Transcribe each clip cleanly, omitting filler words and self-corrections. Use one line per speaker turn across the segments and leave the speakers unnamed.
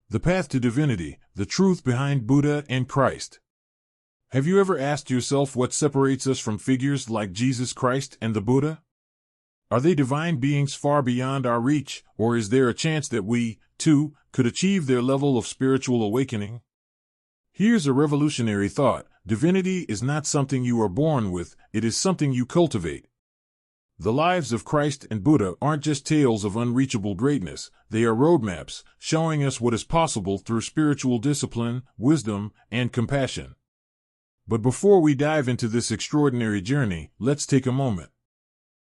The path to divinity, the truth behind Buddha and Christ. Have you ever asked yourself what separates us from figures like Jesus Christ and the Buddha? Are they divine beings far beyond our reach, or is there a chance that we, too, could achieve their level of spiritual awakening? Here's a revolutionary thought. Divinity is not something you are born with, it is something you cultivate. The lives of Christ and Buddha aren't just tales of unreachable greatness, they are roadmaps, showing us what is possible through spiritual discipline, wisdom, and compassion. But before we dive into this extraordinary journey, let's take a moment.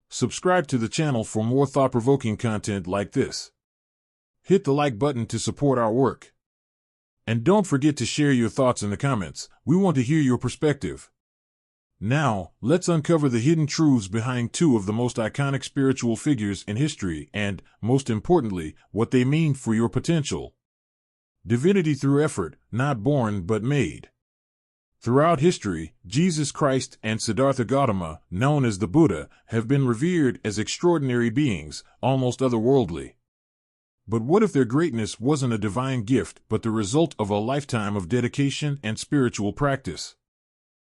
Subscribe to the channel for more thought-provoking content like this. Hit the like button to support our work. And don't forget to share your thoughts in the comments. We want to hear your perspective. Now, let's uncover the hidden truths behind two of the most iconic spiritual figures in history and, most importantly, what they mean for your potential. Divinity through effort, not born but made. Throughout history, Jesus Christ and Siddhartha Gautama, known as the Buddha, have been revered as extraordinary beings, almost otherworldly. But what if their greatness wasn't a divine gift but the result of a lifetime of dedication and spiritual practice?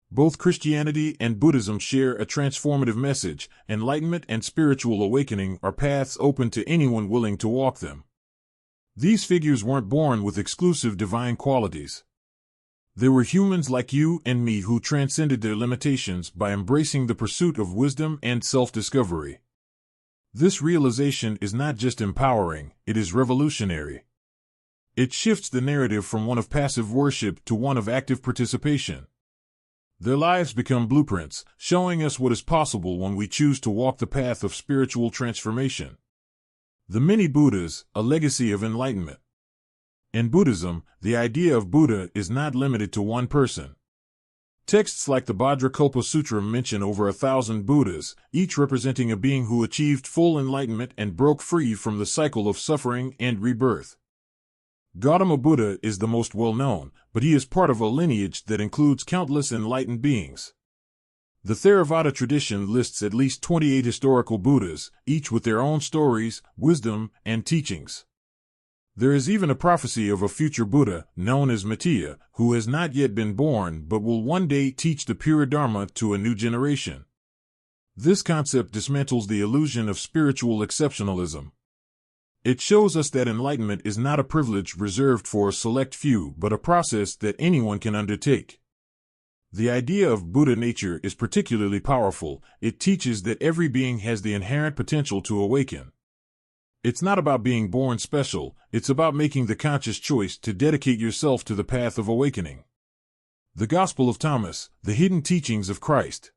Both Christianity and Buddhism share a transformative message. Enlightenment and spiritual awakening are paths open to anyone willing to walk them. These figures weren't born with exclusive divine qualities. They were humans like you and me who transcended their limitations by embracing the pursuit of wisdom and self-discovery. This realization is not just empowering, it is revolutionary. It shifts the narrative from one of passive worship to one of active participation. Their lives become blueprints, showing us what is possible when we choose to walk the path of spiritual transformation. The many Buddhas, a legacy of enlightenment. In Buddhism, the idea of Buddha is not limited to one person. Texts like the Badra Kalpa Sutra mention over 1,000 Buddhas, each representing a being who achieved full enlightenment and broke free from the cycle of suffering and rebirth. Gautama Buddha is the most well-known, but he is part of a lineage that includes countless enlightened beings. The Theravada tradition lists at least 28 historical Buddhas, each with their own stories, wisdom, and teachings. There is even a prophecy of a future Buddha, known as Maitreya, who has not yet been born but will one day teach the pure Dharma to a new generation. This concept dismantles the illusion of spiritual exceptionalism. It shows us that enlightenment is not a privilege reserved for a select few but a process that anyone can undertake. The idea of Buddha nature is particularly powerful. It teaches that every being has the inherent potential to awaken. It's not about being born special, it's about making the conscious choice to dedicate yourself to the path of awakening. The Gospel of Thomas, the hidden teachings of Christ.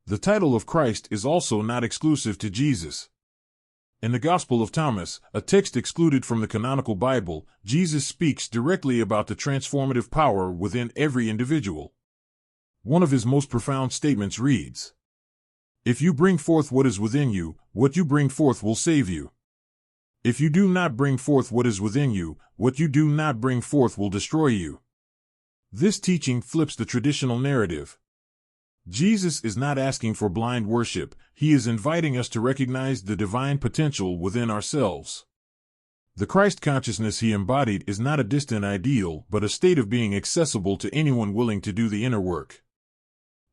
The title of Christ is also not exclusive to Jesus. In the Gospel of Thomas, a text excluded from the canonical Bible, Jesus speaks directly about the transformative power within every individual. One of his most profound statements reads, "If you bring forth what is within you, what you bring forth will save you. If you do not bring forth what is within you, what you do not bring forth will destroy you." This teaching flips the traditional narrative. Jesus is not asking for blind worship, he is inviting us to recognize the divine potential within ourselves. The Christ consciousness he embodied is not a distant ideal, but a state of being accessible to anyone willing to do the inner work.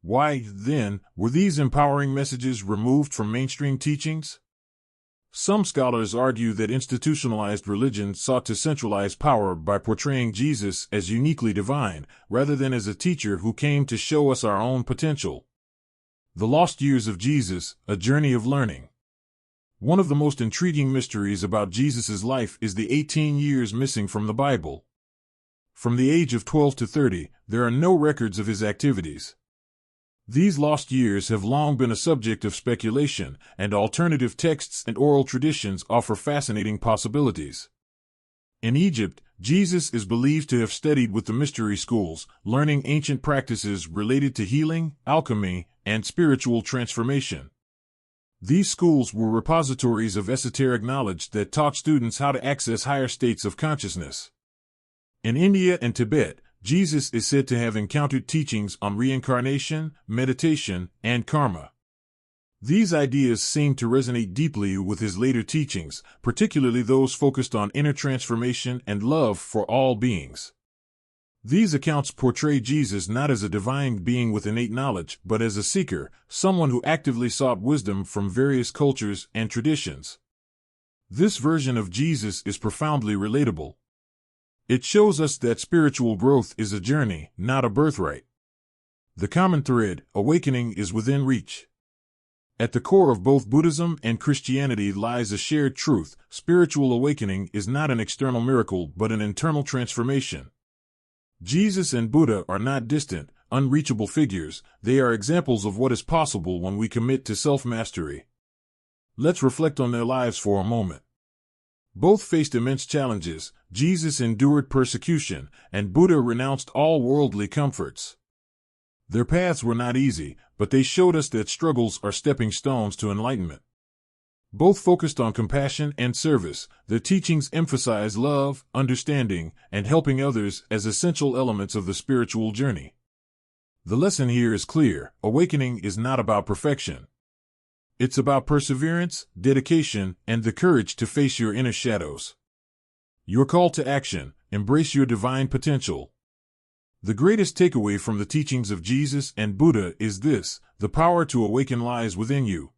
Why, then, were these empowering messages removed from mainstream teachings? Some scholars argue that institutionalized religion sought to centralize power by portraying Jesus as uniquely divine, rather than as a teacher who came to show us our own potential. The Lost Years of Jesus, a Journey of Learning. One of the most intriguing mysteries about Jesus' life is the 18 years missing from the Bible. From the age of 12 to 30, there are no records of his activities. These lost years have long been a subject of speculation, and alternative texts and oral traditions offer fascinating possibilities. In Egypt, Jesus is believed to have studied with the mystery schools, learning ancient practices related to healing, alchemy, and spiritual transformation. These schools were repositories of esoteric knowledge that taught students how to access higher states of consciousness. In India and Tibet, Jesus is said to have encountered teachings on reincarnation, meditation, and karma. These ideas seem to resonate deeply with his later teachings, particularly those focused on inner transformation and love for all beings. These accounts portray Jesus not as a divine being with innate knowledge, but as a seeker, someone who actively sought wisdom from various cultures and traditions. This version of Jesus is profoundly relatable. It shows us that spiritual growth is a journey, not a birthright. The common thread, awakening, is within reach. At the core of both Buddhism and Christianity lies a shared truth: spiritual awakening is not an external miracle but an internal transformation. Jesus and Buddha are not distant, unreachable figures, they are examples of what is possible when we commit to self-mastery. Let's reflect on their lives for a moment. Both faced immense challenges. Jesus endured persecution, and Buddha renounced all worldly comforts. Their paths were not easy, but they showed us that struggles are stepping stones to enlightenment. Both focused on compassion and service. Their teachings emphasize love, understanding, and helping others as essential elements of the spiritual journey. The lesson here is clear: awakening is not about perfection. It's about perseverance, dedication, and the courage to face your inner shadows. Your call to action: embrace your divine potential. The greatest takeaway from the teachings of Jesus and Buddha is this: the power to awaken lies within you.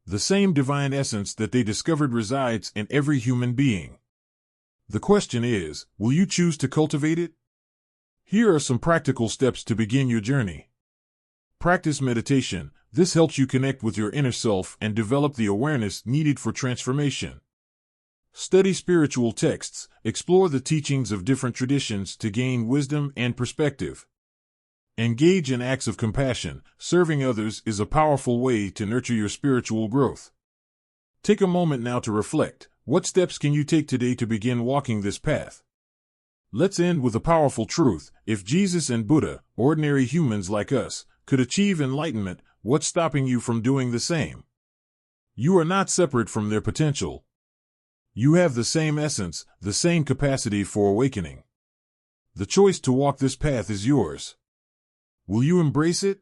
The same divine essence that they discovered resides in every human being. The question is, will you choose to cultivate it? Here are some practical steps to begin your journey. Practice meditation. This helps you connect with your inner self and develop the awareness needed for transformation. Study spiritual texts. Explore the teachings of different traditions to gain wisdom and perspective. Engage in acts of compassion. Serving others is a powerful way to nurture your spiritual growth. Take a moment now to reflect. What steps can you take today to begin walking this path? Let's end with a powerful truth. If Jesus and Buddha, ordinary humans like us, could achieve enlightenment, what's stopping you from doing the same? You are not separate from their potential. You have the same essence, the same capacity for awakening. The choice to walk this path is yours. Will you embrace it?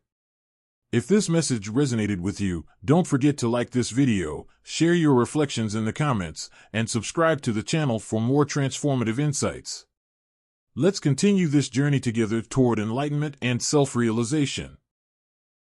If this message resonated with you, don't forget to like this video, share your reflections in the comments, and subscribe to the channel for more transformative insights. Let's continue this journey together toward enlightenment and self-realization.